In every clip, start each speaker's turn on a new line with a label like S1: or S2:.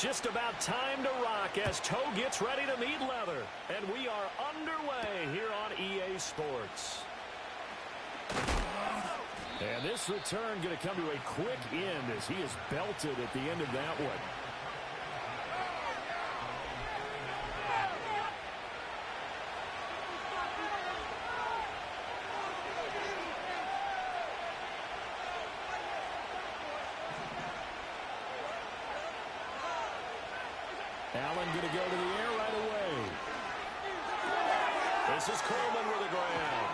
S1: just about time to rock as Toe gets ready to meet leather. And we are underway here on EA Sports. And this return going to come to a quick end as he is belted at the end of that one. Allen going to go to the air right away. This is Coleman with a grab.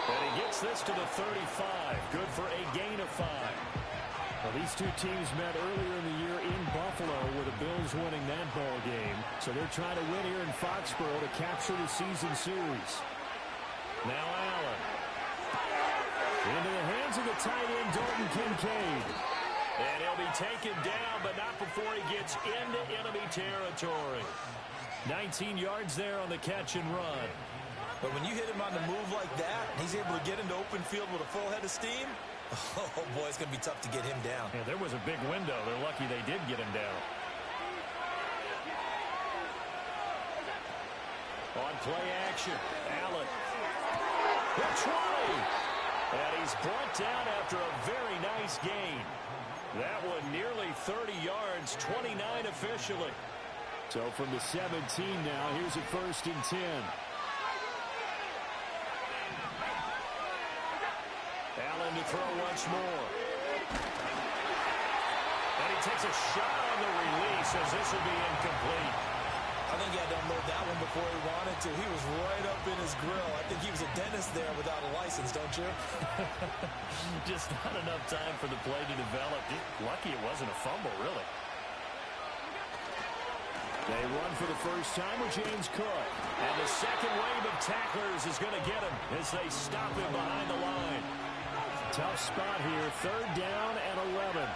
S1: And he gets this to the 35. Good for a gain of 5. Well, these two teams met earlier in the year in Buffalo with the Bills winning that ball game. So they're trying to win here in Foxborough to capture the season series. Now Allen. Into the hands of the tight end, Dalton Kincaid. And he'll be taken down, but not before he gets into enemy territory. 19 yards there on the catch and run.
S2: But when you hit him on the move like that, he's able to get into open field with a full head of steam. Oh, boy, it's going to be tough to get him down.
S1: Yeah, there was a big window. They're lucky they did get him down. On play action, Allen. The 20. And he's brought down after a very nice gain. That one nearly 30 yards, 29 officially. So from the 17 now, here's a 1st and 10. Allen to throw once more. And he takes a shot on the release as this will be incomplete.
S2: I think he had to unload that one before he wanted to. He was right up in his grill. I think he was a dentist there without a license, don't you?
S1: Just not enough time for the play to develop. Just lucky it wasn't a fumble, really. They run for the first time with James Cook. And the second wave of tacklers is going to get him as they stop him behind the line. Tough spot here. 3rd down and 11.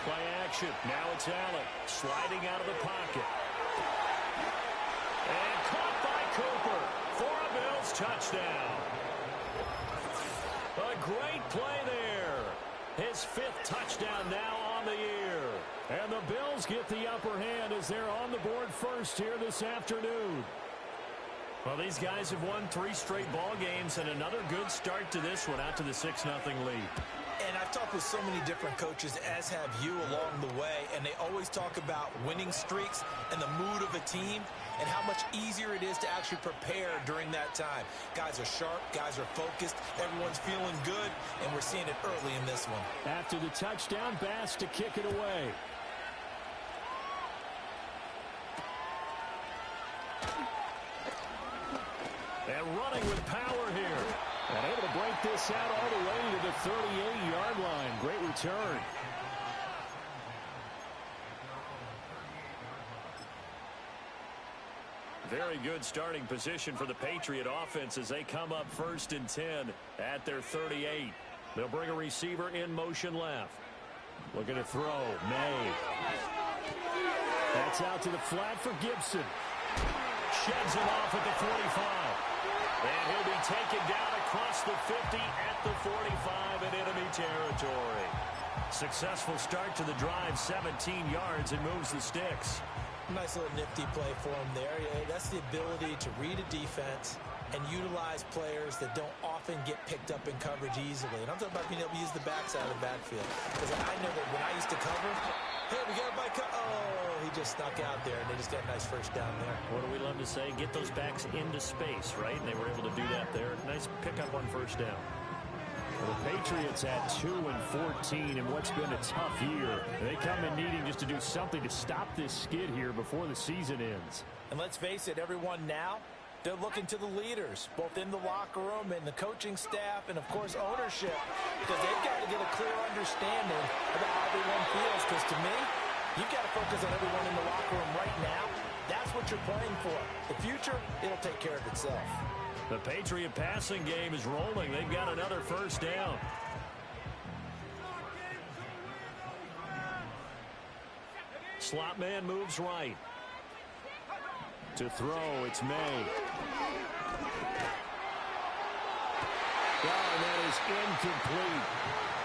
S1: Play action. Now it's Allen sliding out of the pocket. And caught by Cooper for a Bills touchdown. A great play there. His 5th touchdown now on the year. And the Bills get the upper hand as they're on the board first here this afternoon. Well, these guys have won 3 straight ball games and another good start to this one out to the 6-0 lead.
S2: And I've talked with so many different coaches, as have you, along the way, and they always talk about winning streaks and the mood of a team and how much easier it is to actually prepare during that time. Guys are sharp, guys are focused, everyone's feeling good, and we're seeing it early in this one.
S1: After the touchdown, Bass to kick it away. And running with power here. And able to break this out all the way to the 38-yard line. Great return. Very good starting position for the Patriot offense as they come up 1st and 10 at their 38. They'll bring a receiver in motion left. Looking to throw. May. That's out to the flat for Gibson. Sheds him off at the 45. And he'll be taken down across the 50 at the 45 in enemy territory. Successful start to the drive, 17 yards, and moves the sticks.
S2: Nice little nifty play for him there. Yeah, that's the ability to read a defense and utilize players that don't often get picked up in coverage easily. And I'm talking about being able to use the backside of the backfield. Because I know that when I used to cover, hey, we got a bike. Oh, he just snuck out there, and they just got a nice first down there.
S1: What do we love to say? Get those backs into space, right? And they were able to do that there. Nice pickup on 1st down. Well, the Patriots at 2-14 in what's been a tough year. They come in needing just to do something to stop this skid here before the season ends.
S2: And let's face it, everyone now, they're looking to the leaders, both in the locker room and the coaching staff and, of course, ownership, because they've got to get a clear understanding about how everyone feels. Because to me, you've got to focus on everyone in the locker room right now. That's what you're playing for. The future, it'll take care of itself.
S1: The Patriot passing game is rolling. They've got another 1st down. Slot man moves right. To throw, it's May. And that is incomplete.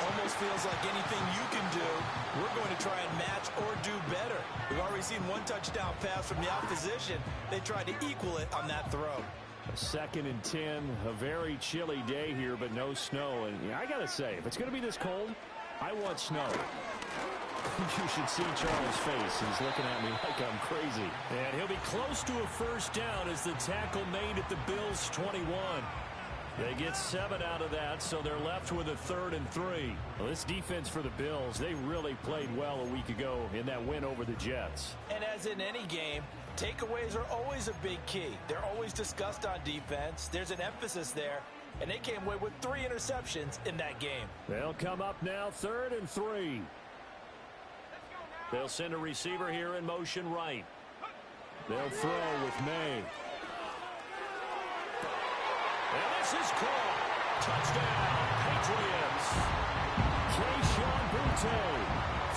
S2: Almost feels like anything you can do, we're going to to try and match or do better. We've already seen one touchdown pass from the opposition. They tried to equal it on that throw.
S1: 2nd and 10, a very chilly day here, but no snow. And yeah, I got to say, if it's going to be this cold, I want snow. You should see Charles' face. He's looking at me like I'm crazy. And he'll be close to a first down as the tackle made at the Bills' 21. They get 7 out of that, so they're left with a 3rd and 3. Well, this defense for the Bills, they really played well a week ago in that win over the Jets.
S2: And as in any game, takeaways are always a big key. They're always discussed on defense. There's an emphasis there, and they came away with 3 interceptions in that game.
S1: They'll come up now, 3rd and 3. They'll send a receiver here in motion right. They'll throw with May. And this is caught. Touchdown, Patriots. Kayshon Boutte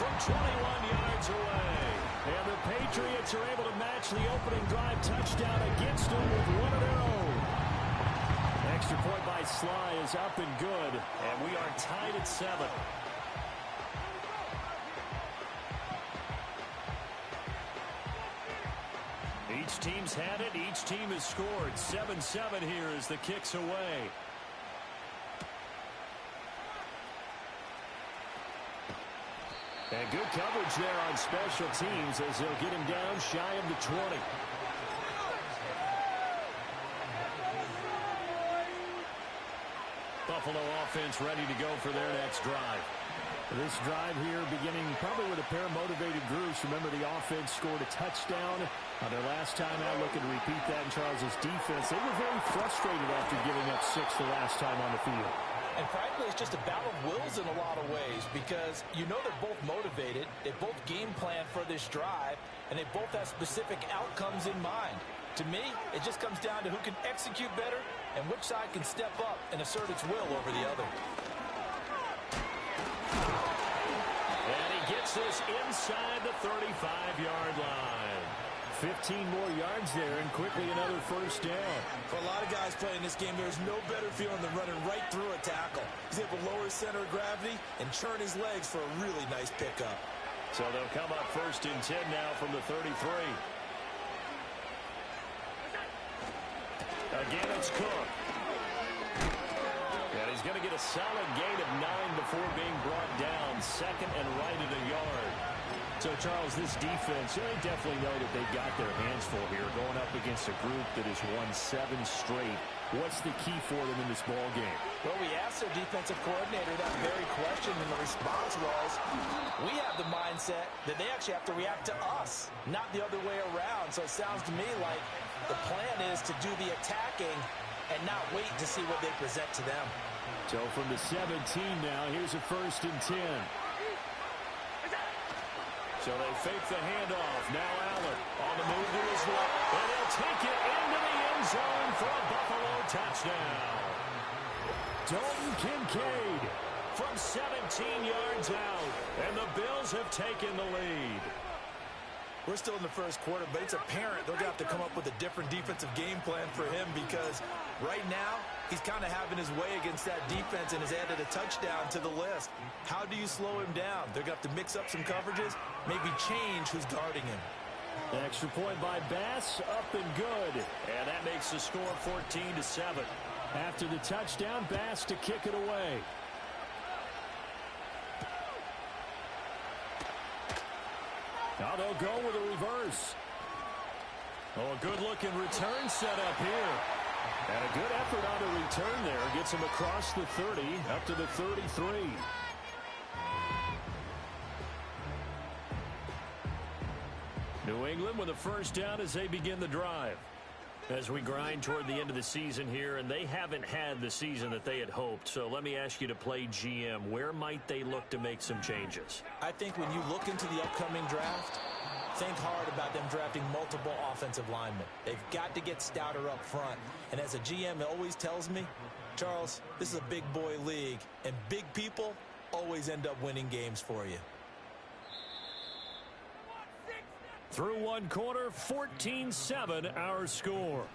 S1: from 21 yards away. And the Patriots are able to match the opening drive touchdown against them with one of their own. Extra point by Sly is up and good. And we are tied at 7. Each team's had it. Each team has scored. 7-7 here as the kick's away. And good coverage there on special teams as they'll get him down shy of the 20. Buffalo offense ready to go for their next drive. This drive here beginning probably with a pair of motivated groups. Remember, the offense scored a touchdown on their last time out. Looking to repeat that in Charles' defense. They were very frustrated after giving up 6 the last time on the field.
S2: And frankly, it's just a battle of wills in a lot of ways because you know they're both motivated. They both game plan for this drive, and they both have specific outcomes in mind. To me, it just comes down to who can execute better and which side can step up and assert its will over the other.
S1: And he gets this inside the 35-yard line. 15 more yards there and quickly another first down.
S2: For a lot of guys playing this game, there's no better feeling than running right through a tackle. He's able to lower his center of gravity and churn his legs for a really nice pickup.
S1: So they'll come up 1st and 10 now from the 33. Again, it's Cook. And he's going to get a solid gain of 9 before being brought down. 2nd and right at a yard. So, Charles, this defense, they definitely know that they've got their hands full here, going up against a group that has won 7 straight. What's the key for them in this ball game?
S2: Well, we asked their defensive coordinator that very question, and the response was, we have the mindset that they actually have to react to us, not the other way around. So it sounds to me like the plan is to do the attacking and not wait to see what they present to them.
S1: So from the 17 now, here's a 1st and 10. So they fake the handoff. Now Allen on the move to his left. And he'll take it into the end zone for a Buffalo touchdown. Dalton Kincaid from 17 yards out. And the Bills have taken the lead.
S2: We're still in the first quarter, but it's apparent they're going to have to come up with a different defensive game plan for him because right now he's kind of having his way against that defense and has added a touchdown to the list. How do you slow him down? They're going to have to mix up some coverages, maybe change who's guarding him.
S1: An extra point by Bass, up and good. And that makes the score 14-7. After the touchdown, Bass to kick it away. Now they'll go with a reverse. Oh, a good-looking return set up here. And a good effort on the return there. Gets him across the 30, up to the 33. New England with a first down as they begin the drive. As we grind toward the end of the season here, and they haven't had the season that they had hoped. So let me ask you to play GM. Where might they look to make some changes?
S2: I think when you look into the upcoming draft, think hard about them drafting multiple offensive linemen. They've got to get stouter up front. And as a GM, it always tells me, Charles, this is a big boy league, and big people always end up winning games for you.
S1: Through one quarter, 14-7 our score.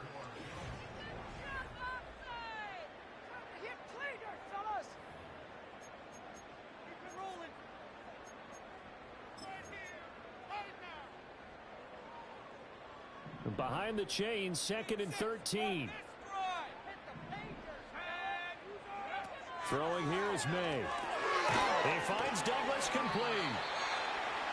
S1: Behind the chains, 2nd and 13. Throwing here is May. He finds Douglas complete.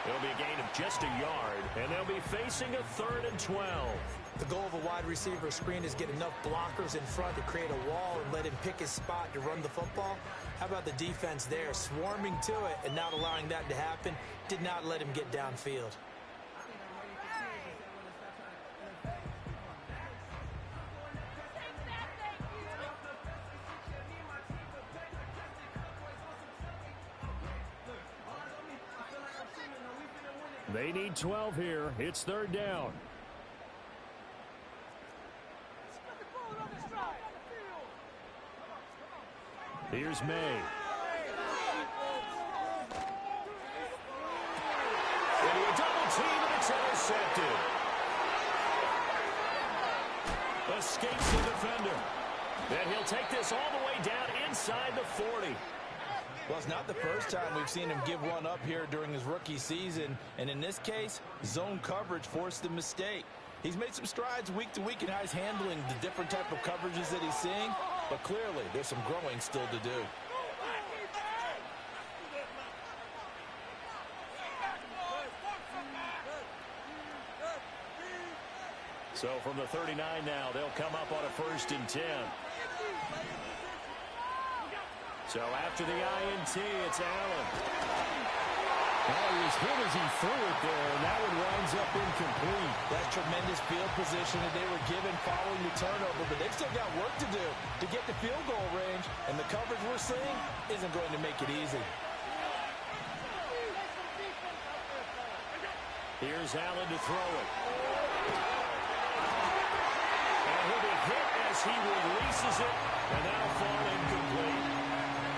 S1: It'll be a gain of just a yard, and they'll be facing a 3rd and 12.
S2: The goal of a wide receiver screen is get enough blockers in front to create a wall and let him pick his spot to run the football. How about the defense there, swarming to it and not allowing that to happen? Did not let him get downfield.
S1: They need 12 here. It's 3rd down. Here's May. Into a double team, and it's intercepted. Escapes the defender. And he'll take this all the way down inside the 40.
S2: Well, it's not the first time we've seen him give one up here during his rookie season. And in this case, zone coverage forced the mistake. He's made some strides week to week in how he's handling the different type of coverages that he's seeing. But clearly, there's some growing still to do.
S1: So from the 39 now, they'll come up on a 1st and 10. So after the INT, it's Allen. Oh, he was hit as he threw it there, and that one winds up incomplete.
S2: That's tremendous field position that they were given following the turnover, but they've still got work to do to get the field goal range, and the coverage we're seeing isn't going to make it easy.
S1: Here's Allen to throw it. And he'll be hit as he releases it, and that'll fall incomplete.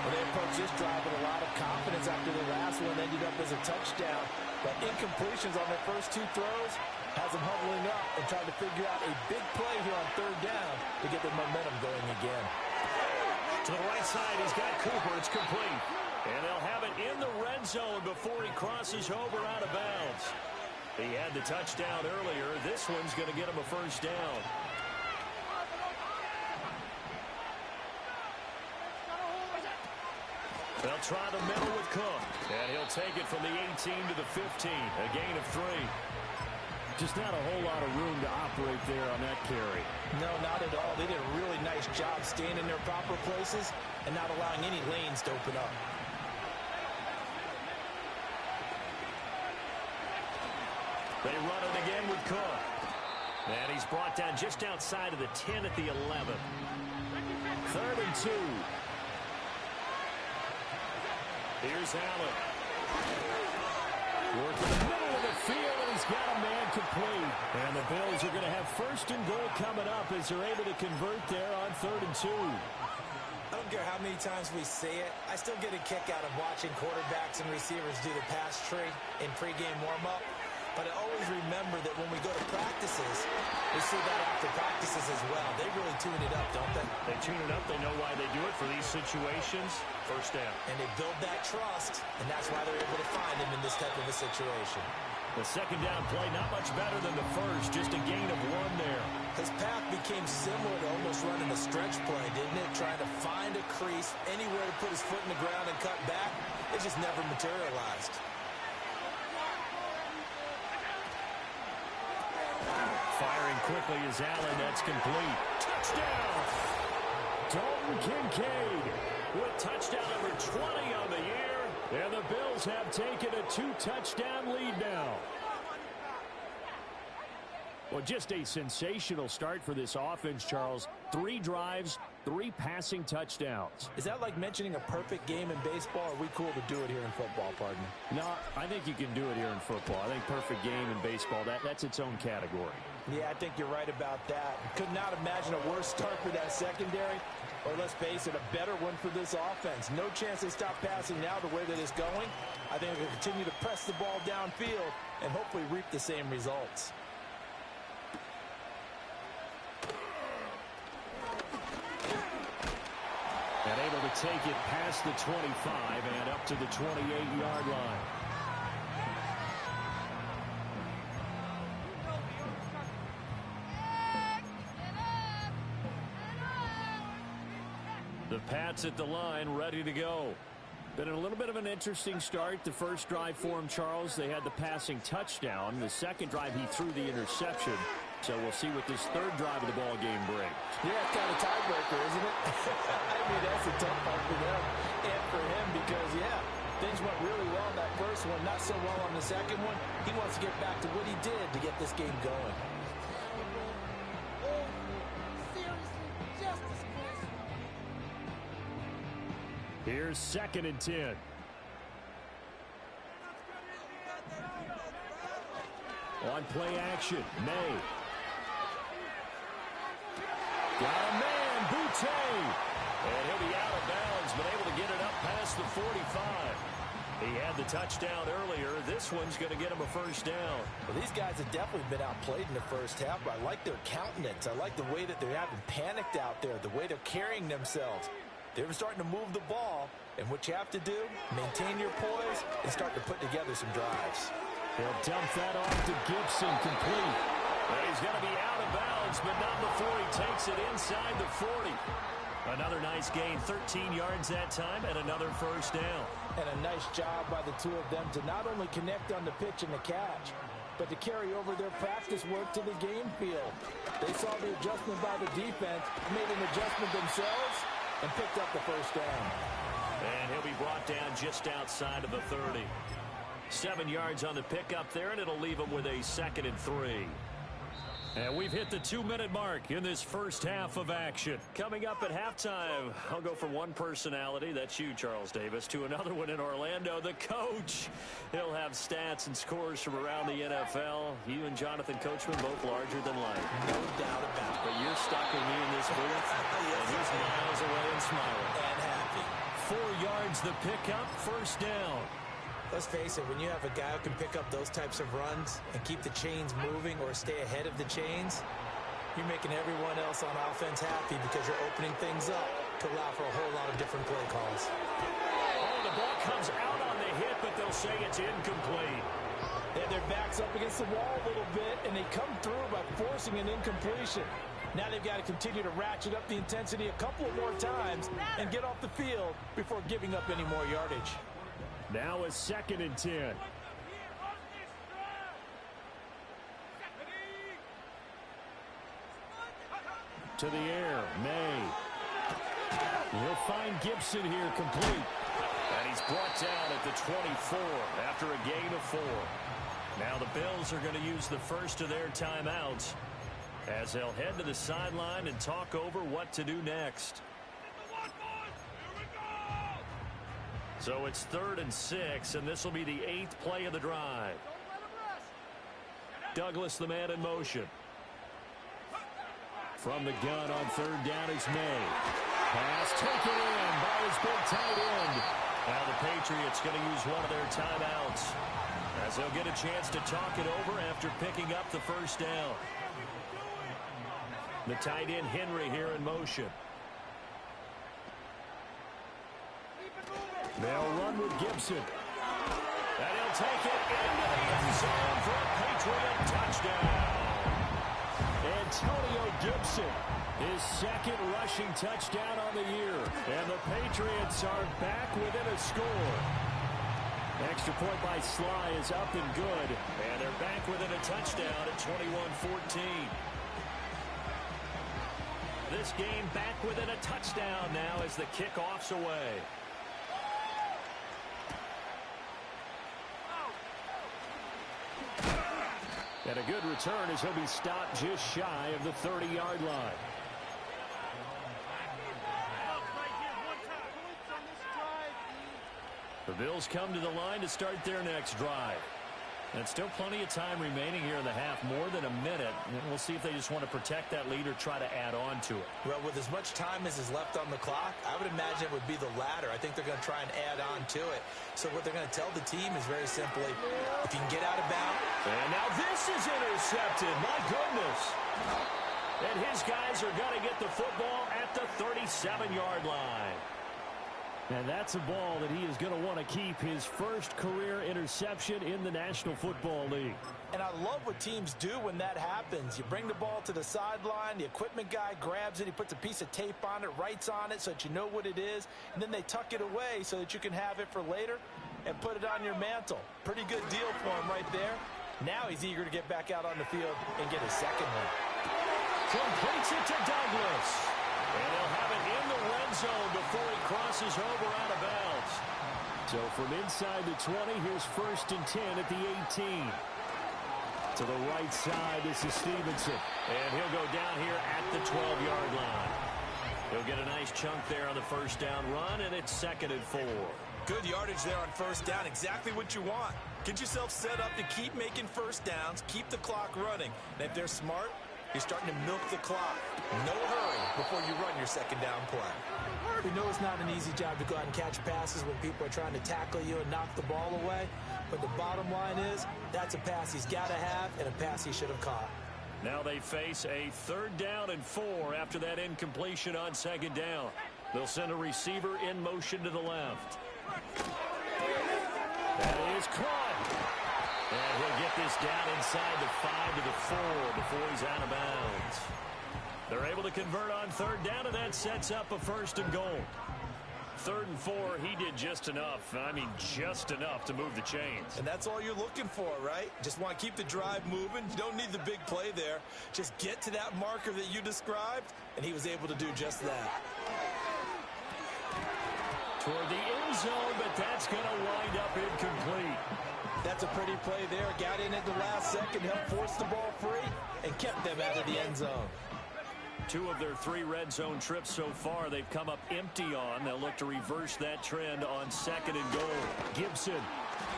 S2: Well, they approached this drive with a lot of confidence after the last one ended up as a touchdown. But incompletions on their first 2 throws has them huddling up and trying to figure out a big play here on 3rd down to get their momentum going again.
S1: To the right side, he's got Cooper. It's complete. And they'll have it in the red zone before he crosses over out of bounds. He had the touchdown earlier. This one's going to get him a 1st down. They'll try the middle with Cook. And he'll take it from the 18 to the 15. A gain of 3. Just not a whole lot of room to operate there on that carry.
S2: No, not at all. They did a really nice job staying in their proper places and not allowing any lanes to open up.
S1: They run it again with Cook. And he's brought down just outside of the 10 at the 11. 3rd and 2. Here's Allen. Work in the middle of the field, and he's got a man complete. And the Bills are going to have 1st and goal coming up as they're able to convert there on 3rd and 2.
S2: I don't care how many times we say it. I still get a kick out of watching quarterbacks and receivers do the pass tree in pregame warm-up. But I always remember that when we go to practices, we see that after practices as well. They really tune it up, don't they?
S1: They tune it up. They know why they do it for these situations. 1st down.
S2: And they build that trust, and that's why they're able to find him in this type of a situation.
S1: The 2nd down play, not much better than the first. Just a gain of 1 there.
S2: His path became similar to almost running a stretch play, didn't it? Trying to find a crease, anywhere to put his foot in the ground and cut back. It just never materialized.
S1: Firing quickly is Allen. That's complete. Touchdown! Dalton Kincaid with touchdown number 20 on the year. And the Bills have taken a 2-touchdown lead now. Well, just a sensational start for this offense, Charles. 3 drives, 3 passing touchdowns.
S2: Is that like mentioning a perfect game in baseball? Or are we cool to do it here in football, partner?
S1: No, I think you can do it here in football. I think perfect game in baseball, that's its own category.
S2: Yeah, I think you're right about that. Could not imagine a worse start for that secondary, or let's face it, a better one for this offense. No chance they stop passing now the way that it's going. I think they'll continue to press the ball downfield and hopefully reap the same results.
S1: And able to take it past the 25 and up to the 28-yard line. The Pats at the line, ready to go. Been a little bit of an interesting start. The first drive for him, Charles, they had the passing touchdown. The second drive, he threw the interception. So we'll see what this third drive of the ball game brings.
S2: Yeah, it's kind of a tiebreaker, isn't it? I mean, that's a tough one for them and for him because, yeah, things went really well in that first one, not so well on the second one. He wants to get back to what he did to get this game going.
S1: Here's 2nd and 10. On play action, May. Got a man, Boutte. And he'll be out of bounds, but able to get it up past the 45. He had the touchdown earlier. This one's going to get him a first down.
S2: Well, these guys have definitely been outplayed in the first half, but I like their countenance. I like the way that they're having panicked out there, the way they're carrying themselves. They're starting to move the ball, and what you have to do, maintain your poise and start to put together some drives.
S1: He'll dump that off to Gibson, complete. And he's going to be out of bounds, but not before he takes it inside the 40. Another nice gain, 13 yards that time, and another first down.
S2: And a nice job by the two of them to not only connect on the pitch and the catch, but to carry over their practice work to the game field. They saw the adjustment by the defense, made an adjustment themselves, and picked up the first down.
S1: And he'll be brought down just outside of the 30. 7 yards on the pickup there, and it'll leave him with a 2nd and 3. And we've hit the 2-minute mark in this first half of action. Coming up at halftime, I'll go from one personality, that's you, Charles Davis, to another one in Orlando, the coach. He'll have stats and scores from around the NFL. You and Jonathan Coachman both larger than life.
S2: No doubt about it.
S1: But you're stuck with me in this booth, and he's miles away and smiling.
S2: And happy.
S1: 4 yards the pickup, first down.
S2: Let's face it, when you have a guy who can pick up those types of runs and keep the chains moving or stay ahead of the chains, you're making everyone else on offense happy because you're opening things up to allow for a whole lot of different play calls.
S1: Oh, the ball comes out on the hit, but they'll say it's incomplete.
S2: They have their backs up against the wall a little bit, and they come through by forcing an incompletion. Now they've got to continue to ratchet up the intensity a couple more times and get off the field before giving up any more yardage.
S1: Now a 2nd and 10. To the air, May. He'll find Gibson here, complete. And he's brought down at the 24 after a gain of 4. Now the Bills are going to use the first of their timeouts as they'll head to the sideline and talk over what to do next. So it's 3rd and 6, and this will be the 8th play of the drive. Douglas, the man in motion. From the gun on 3rd down, it's May. Pass taken in by his big tight end. Now the Patriots going to use one of their timeouts as they'll get a chance to talk it over after picking up the first down. The tight end, Henry, here in motion. They'll run with Gibson. And he'll take it into the end zone for a Patriot touchdown. Antonio Gibson, his 2nd rushing touchdown on the year. And the Patriots are back within a score. Extra point by Sly is up and good. And they're back within a touchdown at 21-14. This game back within a touchdown now as the kickoff's away. And a good return as he'll be stopped just shy of the 30-yard line. The Bills come to the line to start their next drive. And still plenty of time remaining here in the half, more than a minute. And we'll see if they just want to protect that lead or try to add on to it.
S2: Well, with as much time as is left on the clock, I would imagine it would be the latter. I think they're going to try and add on to it. So what they're going to tell the team is very simply, if you can get out of bounds.
S1: And now this is intercepted. My goodness. And his guys are going to get the football at the 37-yard line. And that's a ball that he is going to want to keep, his first career interception in the National Football League.
S2: And I love what teams do when that happens. You bring the ball to the sideline, the equipment guy grabs it, he puts a piece of tape on it, writes on it so that you know what it is, and then they tuck it away so that you can have it for later and put it on your mantle. Pretty good deal for him right there. Now he's eager to get back out on the field and get his second one.
S1: Completes it to Douglas. And he'll have it in the red zone before he crosses over out of bounds. So from inside the 20, here's 1st and 10 at the 18. To the right side, this is Stevenson. And he'll go down here at the 12-yard line. He'll get a nice chunk there on the first down run, and it's 2nd and 4.
S2: Good yardage there on first down, exactly what you want. Get yourself set up to keep making first downs, keep the clock running. And if they're smart, you're starting to milk the clock. No hurry before you run your second down play. We know it's not an easy job to go out and catch passes when people are trying to tackle you and knock the ball away. But the bottom line is, that's a pass he's got to have and a pass he should have caught.
S1: Now they face a 3rd down and 4 after that incompletion on 2nd down. They'll send a receiver in motion to the left. That is caught. And he'll get this down inside the 5 to the 4 before he's out of bounds. They're able to convert on 3rd down, and that sets up a 1st and goal. 3rd and 4, he did just enough. I mean, just enough to move the chains.
S2: And that's all you're looking for, right? Just want to keep the drive moving. You don't need the big play there. Just get to that marker that you described, and he was able to do just that.
S1: Toward the end zone, but that's going to wind up incomplete.
S2: That's a pretty play there. Got in at the last second, helped force the ball free, and kept them out of the end zone.
S1: 2 of their 3 red zone trips so far, they've come up empty on. They'll look to reverse that trend on 2nd and goal. Gibson.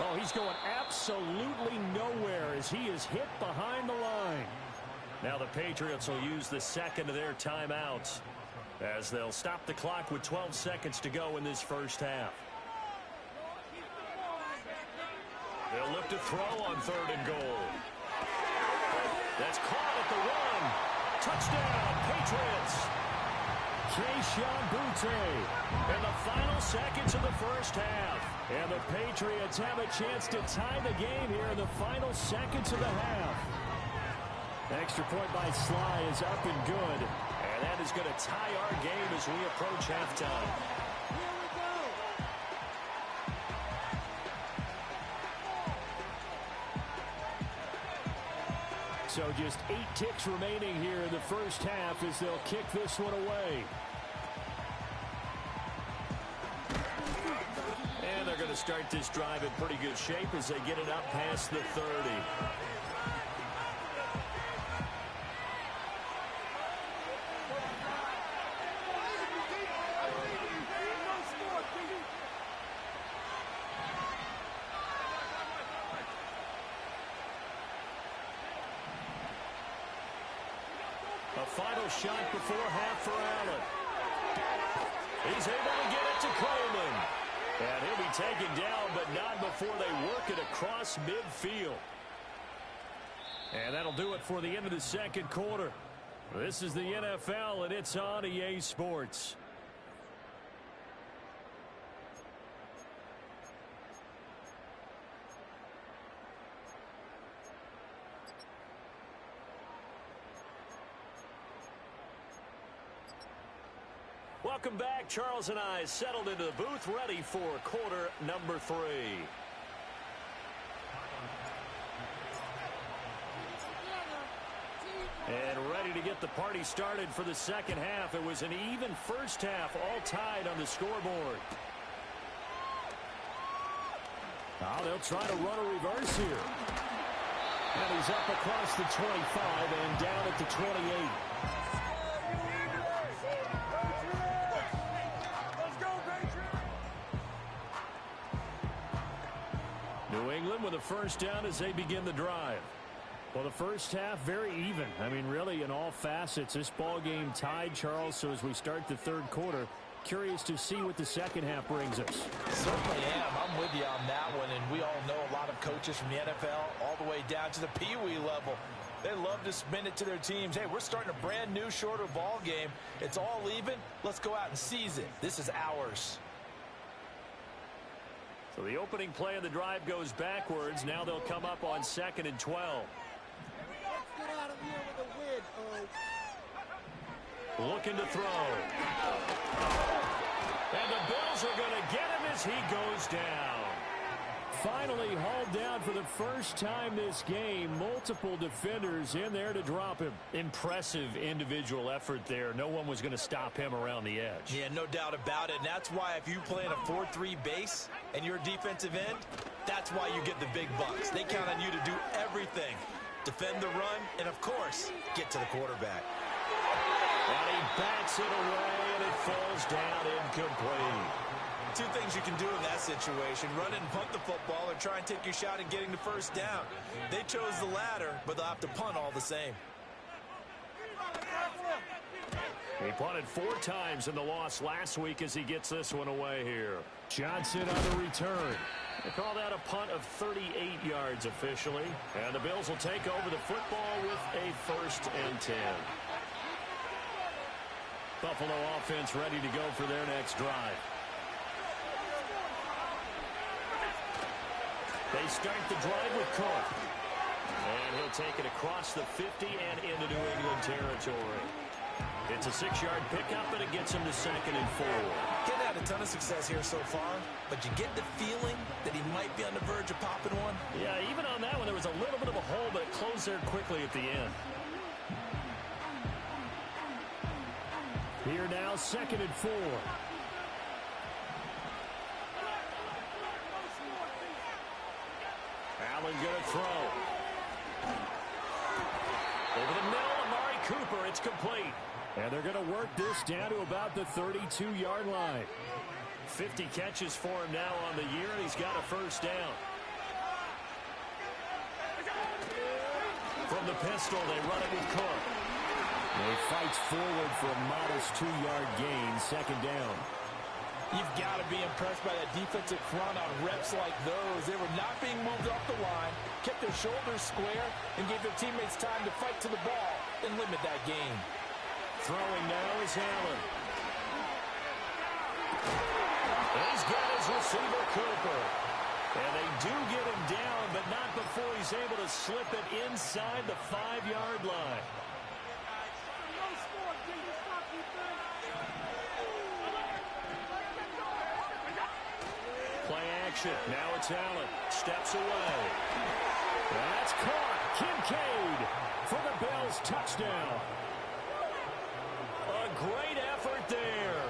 S1: Oh, he's going absolutely nowhere as he is hit behind the line. Now the Patriots will use the 2nd of their timeouts as they'll stop the clock with 12 seconds to go in this first half. They'll look to throw on 3rd and goal. That's caught at the 1. Touchdown, Patriots. Kayshon Boutte in the final seconds of the first half. And the Patriots have a chance to tie the game here in the final seconds of the half. Extra point by Sly is up and good. And that is going to tie our game as we approach halftime. So just 8 ticks remaining here in the first half as they'll kick this one away. And they're going to start this drive in pretty good shape as they get it up past the 30. Final shot before half for Allen. He's able to get it to Coleman. And he'll be taken down, but not before they work it across midfield. And that'll do it for the end of the second quarter. This is the NFL, and it's on EA Sports. Welcome back. Charles and I settled into the booth, ready for quarter number 3. And ready to get the party started for the second half. It was an even first half, all tied on the scoreboard. Now they'll try to run a reverse here. And he's up across the 25 and down at the 28. New England with a first down as they begin the drive. Well, the first half, very even. I mean, really, in all facets, this ball game tied, Charles. So as we start the third quarter, curious to see what the second half brings us.
S2: Certainly am. I'm with you on that one. And we all know a lot of coaches from the NFL all the way down to the Pee-wee level. They love to spin it to their teams. Hey, we're starting a brand new, shorter ball game. It's all even. Let's go out and seize it. This is ours.
S1: So the opening play of the drive goes backwards. Now they'll come up on 2nd and 12.
S3: Get out of here with a win,
S1: Looking to throw. And the Bills are going to get him as he goes down. Finally hauled down for the first time this game. Multiple defenders in there to drop him. Impressive individual effort there. No one was going to stop him around the edge.
S2: Yeah, no doubt about it. And that's why if you play in a 4-3 base and you're a defensive end, that's why you get the big bucks. They count on you to do everything. Defend the run and, of course, get to the quarterback.
S1: And he bats it away, and it falls down incomplete.
S2: Two things you can do in that situation: run and punt the football, or try and take your shot at getting the first down. They chose the latter, but they'll have to punt all the same.
S1: He punted 4 times in the loss last week as he gets this one away here. Johnson on the return. They call that a punt of 38 yards officially. And the Bills will take over the football with a 1st and 10. Buffalo offense ready to go for their next drive. They start the drive with Cook. And he'll take it across the 50 and into New England territory. It's a 6-yard pickup, and it gets him to 2nd and 4.
S2: He's had a ton of success here so far, but you get the feeling that he might be on the verge of popping one.
S1: Yeah, even on that one, there was a little bit of a hole, but it closed there quickly at the end. Here now, 2nd and 4. Allen going to throw. Over the middle, Amari Cooper. It's complete. And they're going to work this down to about the 32-yard line. 50 catches for him now on the year, and he's got a 1st down. From the pistol, they run it with Cook. He fights forward for a modest 2-yard gain, 2nd down.
S2: You've got to be impressed by that defensive front on reps like those. They were not being moved off the line, kept their shoulders square, and gave their teammates time to fight to the ball and limit that gain.
S1: Throwing now is Allen. He's got his receiver, Cooper. And they do get him down, but not before he's able to slip it inside the 5-yard line. Play action. Now it's Allen. Steps away. That's caught. Kincaid for the Bills touchdown. A great effort there.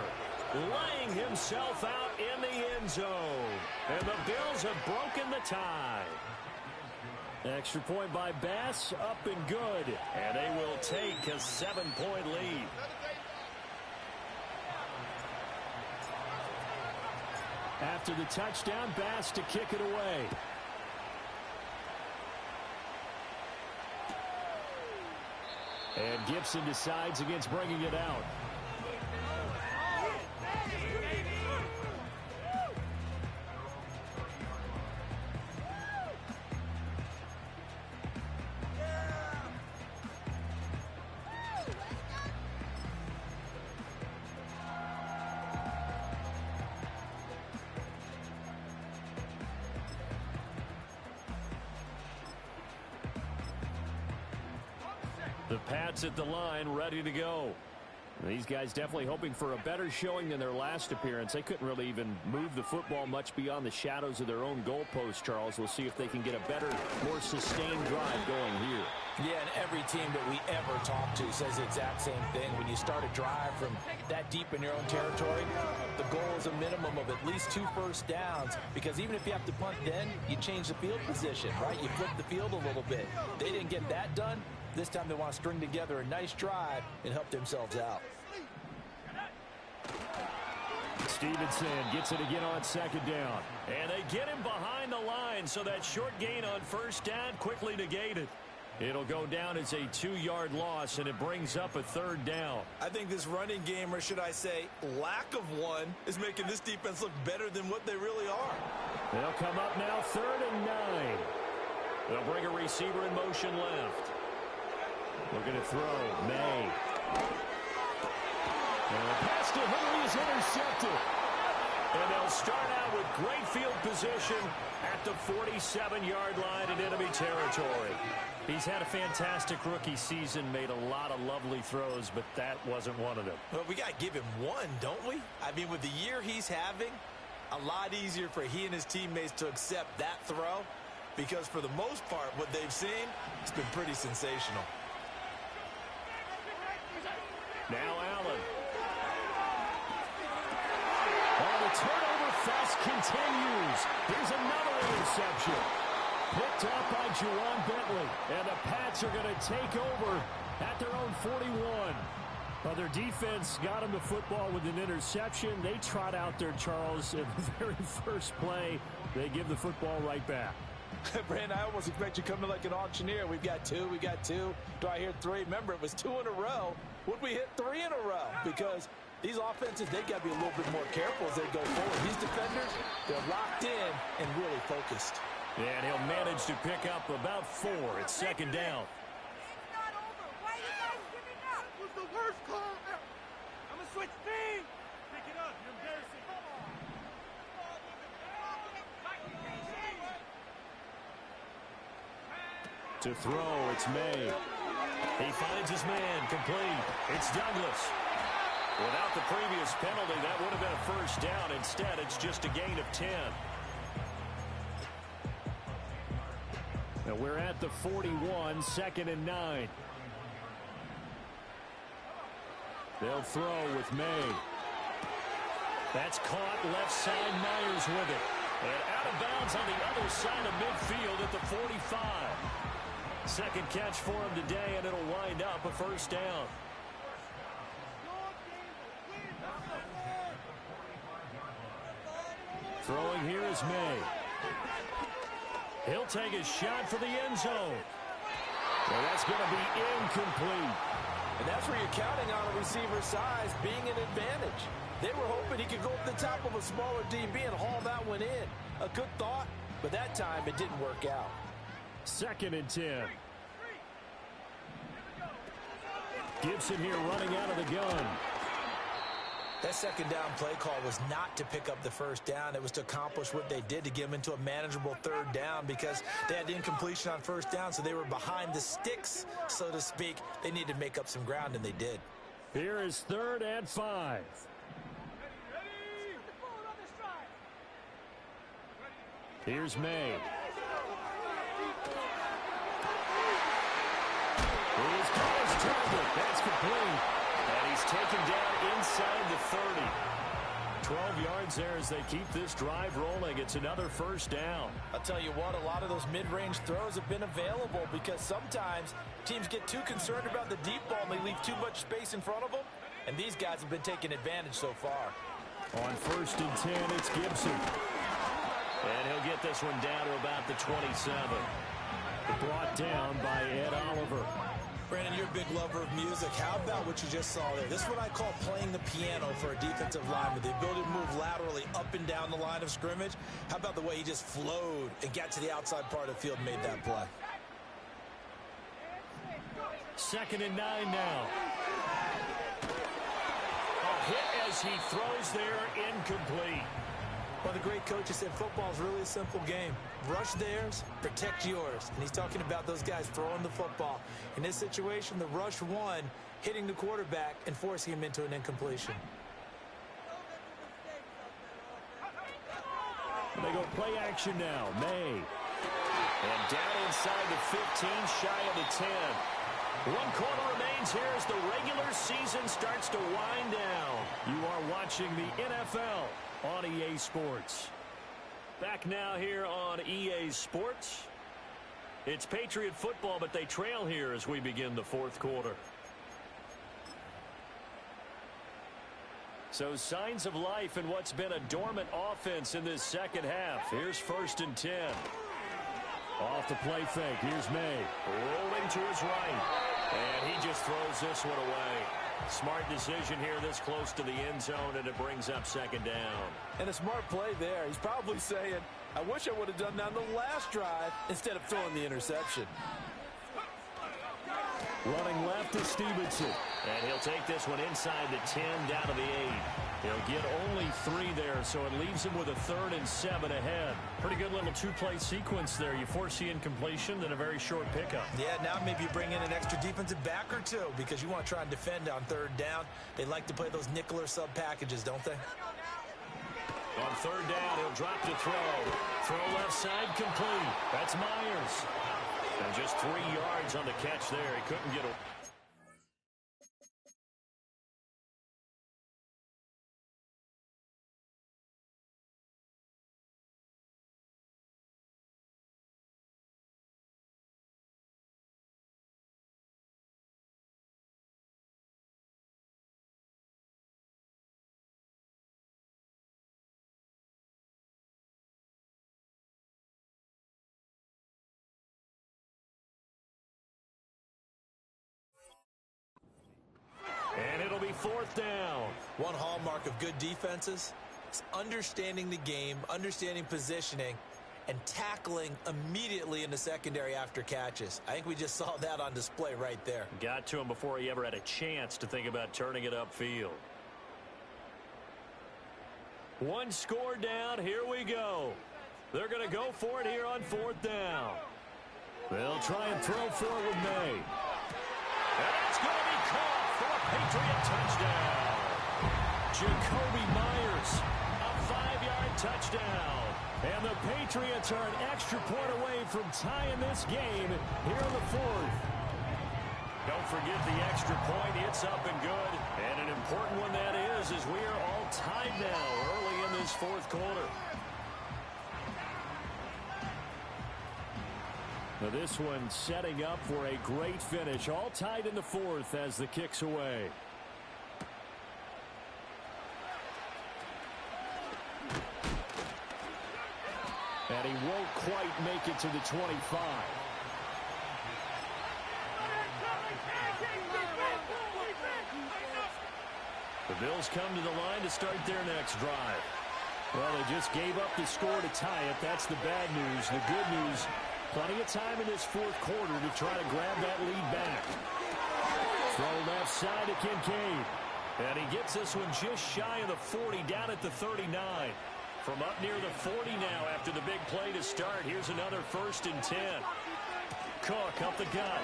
S1: Laying himself out in the end zone. And the Bills have broken the tie. Extra point by Bass. Up and good. And they will take a 7-point lead. After the touchdown, Bass to kick it away. And Gibson decides against bringing it out. The Pats at the line, ready to go. These guys definitely hoping for a better showing than their last appearance. They couldn't really even move the football much beyond the shadows of their own goalpost, Charles. We'll see if they can get a better, more sustained drive going here.
S2: Yeah, and every team that we ever talk to says the exact same thing. When you start a drive from that deep in your own territory, the goal is a minimum of at least 2 first downs, because even if you have to punt then, you change the field position, right? You flip the field a little bit. They didn't get that done. This time they want to string together a nice drive and help themselves out.
S1: Stevenson gets it again on 2nd down. And they get him behind the line, so that short gain on 1st down quickly negated. It'll go down as a 2-yard loss, and it brings up a 3rd down.
S2: I think this running game, or should I say lack of one, is making this defense look better than what they really are.
S1: They'll come up now 3rd and 9. They'll bring a receiver in motion left. Looking to throw. May. And the pass to Henry is intercepted. And they'll start out with great field position at the 47-yard line in enemy territory. He's had a fantastic rookie season, made a lot of lovely throws, but that wasn't one of them.
S2: Well, we got to give him one, don't we? I mean, with the year he's having, a lot easier for he and his teammates to accept that throw, because for the most part, what they've seen, it's been pretty sensational.
S1: Now Allen. Oh, the turnover fest continues. Here's another interception. Picked up by Juwan Bentley. And the Pats are going to take over at their own 41. Well, their defense got them the football with an interception. They trot out there, Charles, at the very first play. They give the football right back.
S2: Brandon, I almost expect you to come in like an auctioneer. We've got two. Do I hear three? Remember, it was 2 in a row. Would we hit 3 in a row? Because these offenses, they got to be a little bit more careful as they go forward. These defenders, they're locked in and really focused.
S1: And he'll manage to pick up about 4. It's second down.
S3: It's not over. Why are you guys giving up? That was the worst call ever. I'm going to switch teams. Pick it up. You're embarrassing.
S1: To throw, it's May. He finds his man, complete. It's Douglas. Without the previous penalty, that would have been a first down. Instead, it's just a gain of 10. Now we're at the 41, second and 9. They'll throw with May. That's caught left side, Myers with it. And out of bounds on the other side of midfield at the 45. Second catch for him today, and it'll wind up a first down. Throwing here is May. He'll take a shot for the end zone. Well, that's going to be incomplete.
S2: And that's where you're counting on a receiver's size being an advantage. They were hoping he could go up the top of a smaller DB and haul that one in. A good thought, but that time it didn't work out.
S1: Second and 10. Gibson here running out of the gun.
S2: That second down play call was not to pick up the first down. It was to accomplish what they did, to get them into a manageable third down, because they had incompletion on first down, so they were behind the sticks, so to speak. They needed to make up some ground, and they did.
S1: Here is 3rd and 5. Here's May. He's caught his target. That's complete. And he's taken down inside the 30. 12 yards there as they keep this drive rolling. It's another first down.
S2: I'll tell you what, a lot of those mid-range throws have been available, because sometimes teams get too concerned about the deep ball and they leave too much space in front of them. And these guys have been taking advantage so far.
S1: On 1st and 10, it's Gibson. And he'll get this one down to about the 27. Brought down by Ed Oliver.
S2: Brandon, you're a big lover of music. How about what you just saw there? This is what I call playing the piano for a defensive lineman. The ability to move laterally up and down the line of scrimmage. How about the way he just flowed and got to the outside part of the field and made that play?
S1: Second and 9 now. A hit as he throws there, incomplete.
S2: Well, the great coach has said football is really a simple game. Rush theirs, protect yours. And he's talking about those guys throwing the football. In this situation, the rush won, hitting the quarterback and forcing him into an incompletion.
S1: They go play action now. May. And down inside the 15, shy of the 10. 1 quarter remains here as the regular season starts to wind down. You are watching the NFL on EA Sports. Back now here on EA Sports. It's Patriot football, but they trail here as we begin the 4th quarter. So signs of life in what's been a dormant offense in this second half. Here's 1st and 10. Off the play fake. Here's May. Rolling to his right. And he just throws this one away. Smart decision here this close to the end zone, and it brings up second down.
S2: And a smart play there. He's probably saying, I wish I would have done that on the last drive instead of throwing the interception.
S1: Running left off to Stevenson.
S4: And he'll take this one inside the 10, down to the 8.
S1: He'll get only 3 there, so it leaves him with a 3rd and 7 ahead. Pretty good little 2-play sequence there. You force the incompletion, then a very short pickup.
S2: Yeah, now maybe you bring in an extra defensive back or two because you want to try and defend on 3rd down. They like to play those nickel or sub packages, don't they?
S1: On 3rd down, he'll drop to throw. Throw left side, complete. That's Myers. And just 3 yards on the catch there. He couldn't get a... And it'll be 4th down.
S2: One hallmark of good defenses is understanding the game, understanding positioning, and tackling immediately in the secondary after catches. I think we just saw that on display right there.
S1: Got to him before he ever had a chance to think about turning it upfield. 1 score down. Here we go. They're going to go for it here on 4th down. They'll try and throw for it with May. And it's going to be caught for a Patriot touchdown. Jakobi Myers, a 5-yard touchdown. And the Patriots are an extra point away from tying this game here in the 4th. Don't forget the extra point. It's up and good. And an important one that is, as we are all tied now early in this 4th quarter. Now this one setting up for a great finish. All tied in the 4th as the kick's away. And he won't quite make it to the 25. The Bills come to the line to start their next drive. Well, they just gave up the score to tie it. That's the bad news. The good news, plenty of time in this 4th quarter to try to grab that lead back. Throw left side to Kincaid. And he gets this one just shy of the 40, down at the 39. From up near the 40 now after the big play to start. Here's another 1st and 10. Cook up the gut.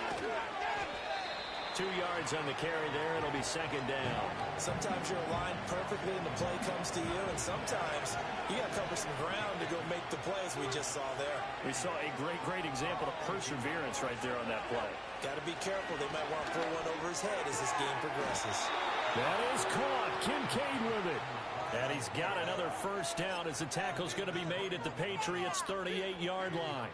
S1: 2 yards on the carry there. It'll be 2nd down.
S2: Sometimes you're aligned perfectly and the play comes to you, and sometimes you got to cover some ground to go make the plays we just saw there.
S1: We saw a great example of perseverance right there on that play.
S2: Got to be careful. They might want to throw one over his head as this game progresses.
S1: That is caught. Kincaid with it. And he's got another 1st down as the tackle's going to be made at the Patriots' 38-yard line.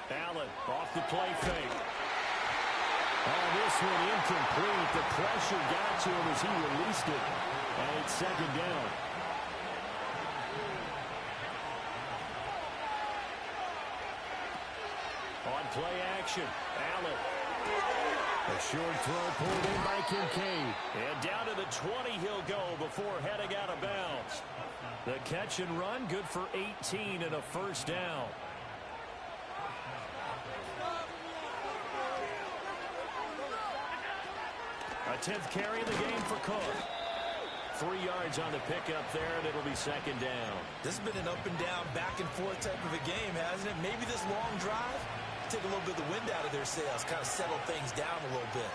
S1: Allen off the play fake. Oh, this one incomplete. The pressure got to him as he released it. And it's 2nd down. On play action, Allen. A short throw pulled in by Kincaid. And down to the 20 he'll go before heading out of bounds. The catch and run, good for 18 and a 1st down. A 10th carry in the game for Cook. 3 yards on the pickup there, and it'll be 2nd down.
S2: This has been an up and down, back and forth type of a game, hasn't it? Maybe this long drive, take a little bit of the wind out of their sails, kind of settle things down a little bit.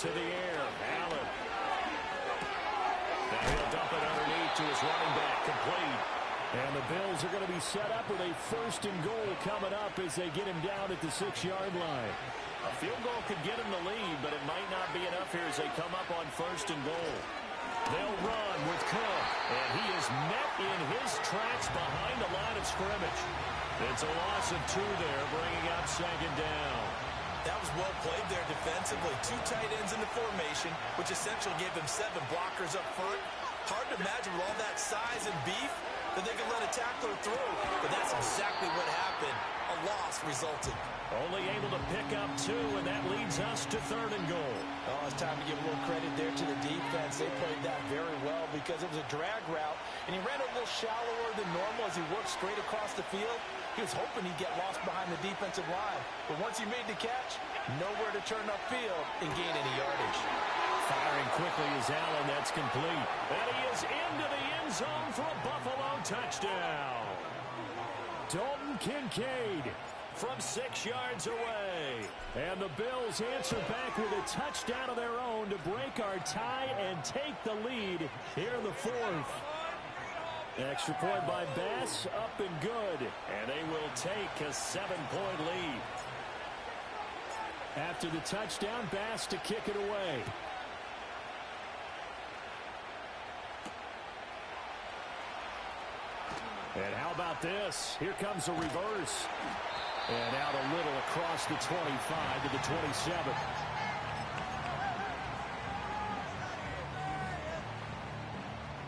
S1: To the air, Allen. Now he'll dump it underneath to his running back, complete. And the Bills are going to be set up with a 1st and goal coming up as they get him down at the 6-yard line. A field goal could get him the lead, but it might not be enough here as they come up on 1st and goal. They'll run with Cook, and he is met in his tracks behind the line of scrimmage. It's a loss of 2 there, bringing up 2nd down.
S2: That was well played there defensively. 2 tight ends in the formation, which essentially gave them 7 blockers up front. Hard to imagine with all that size and beef that they could let a tackler through, but that's exactly what happened. A loss resulted.
S1: Only able to pick up 2, and that leads us to 3rd and goal.
S2: Oh, it's time to give a little credit there to the defense. They played that very well because it was a drag route, and he ran a little shallower than normal as he worked straight across the field. He was hoping he'd get lost behind the defensive line, but once he made the catch, nowhere to turn upfield and gain any yardage.
S1: Firing quickly is Allen. That's complete. And he is into the end zone for a Buffalo touchdown. Dalton Kincaid from 6 yards away. And the Bills answer back with a touchdown of their own to break our tie and take the lead here in the fourth. Extra point by Bass, up and good. And they will take a 7-point lead. After the touchdown, Bass to kick it away. And how about this? Here comes a reverse. And out a little across the 25 to the 27.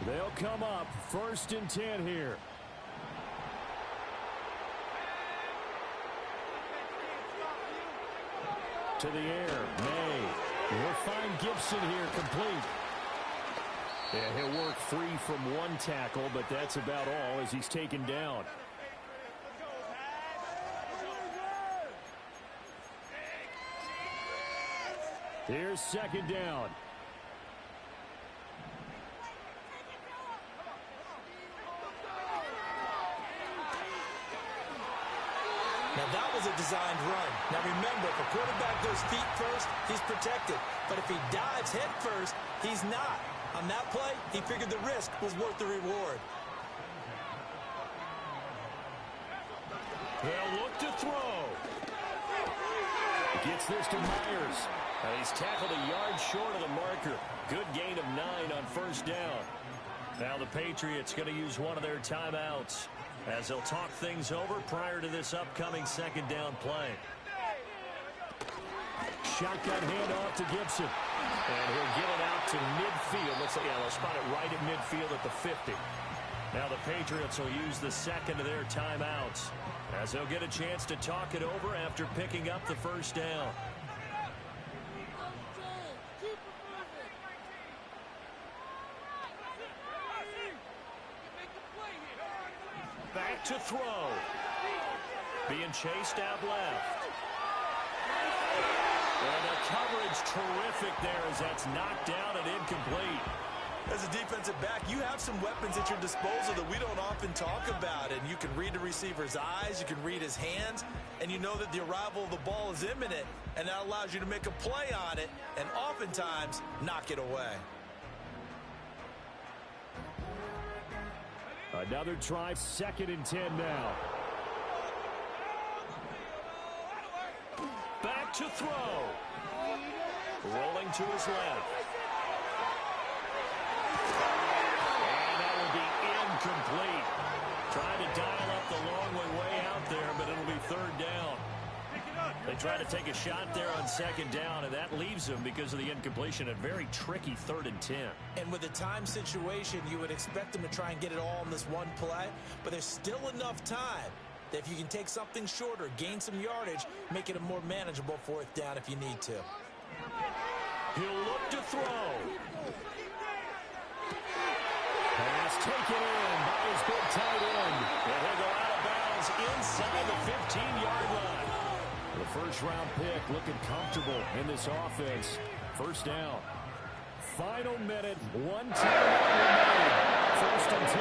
S1: They'll come up 1st and 10 here. To the air, May. We'll find Gibson here complete. Yeah, he'll work free from one tackle, but that's about all as he's taken down. Here's 2nd down.
S2: Now that was a designed run. Now remember, if a quarterback goes feet first, he's protected. But if he dives head first, he's not. On that play, he figured the risk was worth the reward.
S1: They'll look to throw. Gets this to Myers. And he's tackled a yard short of the marker. Good gain of 9 on 1st down. Now the Patriots going to use one of their timeouts as they'll talk things over prior to this upcoming 2nd down play. Shotgun handoff to Gibson. And he'll get it out to midfield. Looks like, yeah, they'll spot it right at midfield at the 50. Now the Patriots will use the 2nd of their timeouts as they'll get a chance to talk it over after picking up the 1st down. Back to throw. Being chased out left. And the coverage terrific there as that's knocked down and incomplete.
S2: As a defensive back, you have some weapons at your disposal that we don't often talk about. And you can read the receiver's eyes, you can read his hands, and you know that the arrival of the ball is imminent. And that allows you to make a play on it and oftentimes knock it away.
S1: Another try, 2nd and 10 now. Back to throw. Rolling to his left. And that will be incomplete. Trying to dial up the long way out there, but it'll be 3rd down. They try to take a shot there on 2nd down, and that leaves them because of the incompletion. A very tricky 3rd and 10.
S2: And with a time situation, you would expect them to try and get it all in this one play, but there's still enough time that if you can take something shorter, gain some yardage, make it a more manageable 4th down if you need to.
S1: He'll look to throw. Pass taken in by his big tight end. And he'll go out of bounds inside the 15-yard line. The 1st-round pick looking comfortable in this offense. 1st down. Final minute, 1 timeout remaining. 1st and 10.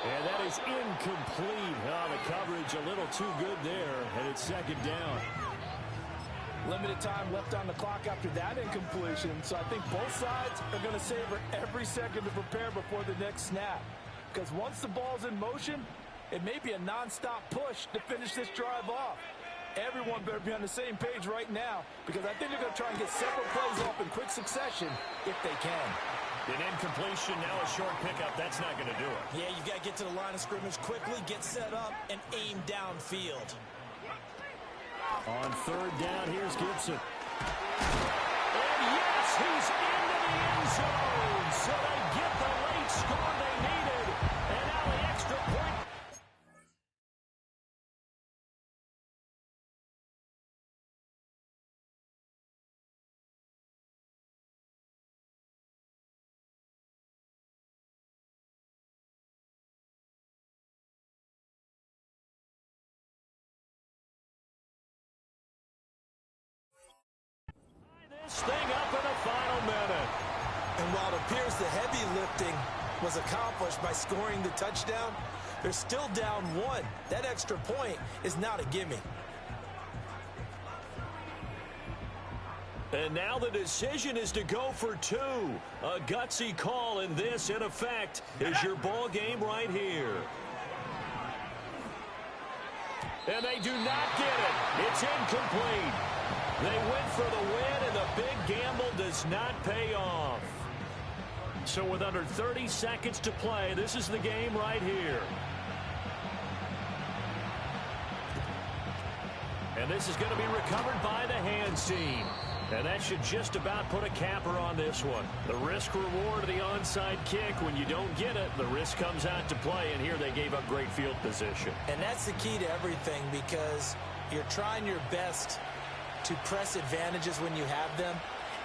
S1: And that is incomplete. Oh, the coverage a little too good there, and it's 2nd down.
S2: Limited time left on the clock after that incompletion, so I think both sides are going to savor every second to prepare before the next snap. Because once the ball's in motion, it may be a nonstop push to finish this drive off. Everyone better be on the same page right now, because I think they're going to try and get several plays off in quick succession if they can.
S1: An incompletion, now a short pickup. That's not going to do it.
S2: Yeah, you've got to get to the line of scrimmage quickly, get set up, and aim downfield.
S1: On 3rd down, here's Gibson. And yes, he's into the end zone. So they get the late score they needed. And now the extra point.
S2: appears the heavy lifting was accomplished by scoring the touchdown. They're still down 1. That extra point is not a gimme.
S1: And now the decision is to go for 2. A gutsy call, and this, in effect, is your ball game right here. And they do not get it. It's incomplete. They went for the win, and the big gamble does not pay off. So with under 30 seconds to play, this is the game right here. And this is going to be recovered by the hands team. And that should just about put a capper on this one. The risk-reward of the onside kick, when you don't get it, the risk comes out to play, and here they gave up great field position.
S2: And that's the key to everything, because you're trying your best to press advantages when you have them,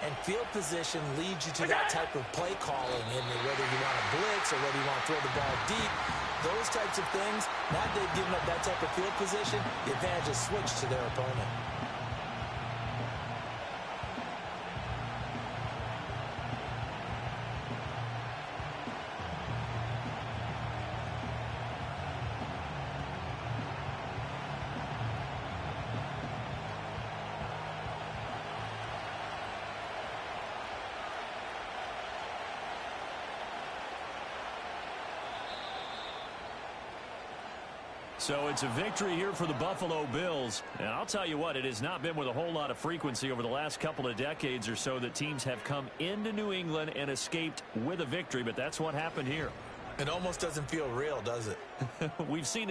S2: and field position leads you to that type of play calling, and whether you want to blitz or whether you want to throw the ball deep, those types of things. Now they've given up that type of field position, the advantage is switched to their opponent.
S1: So it's a victory here for the Buffalo Bills. And I'll tell you what, it has not been with a whole lot of frequency over the last couple of decades or so that teams have come into New England and escaped with a victory, but that's what happened here.
S2: It almost doesn't feel real, does it?
S1: We've seen it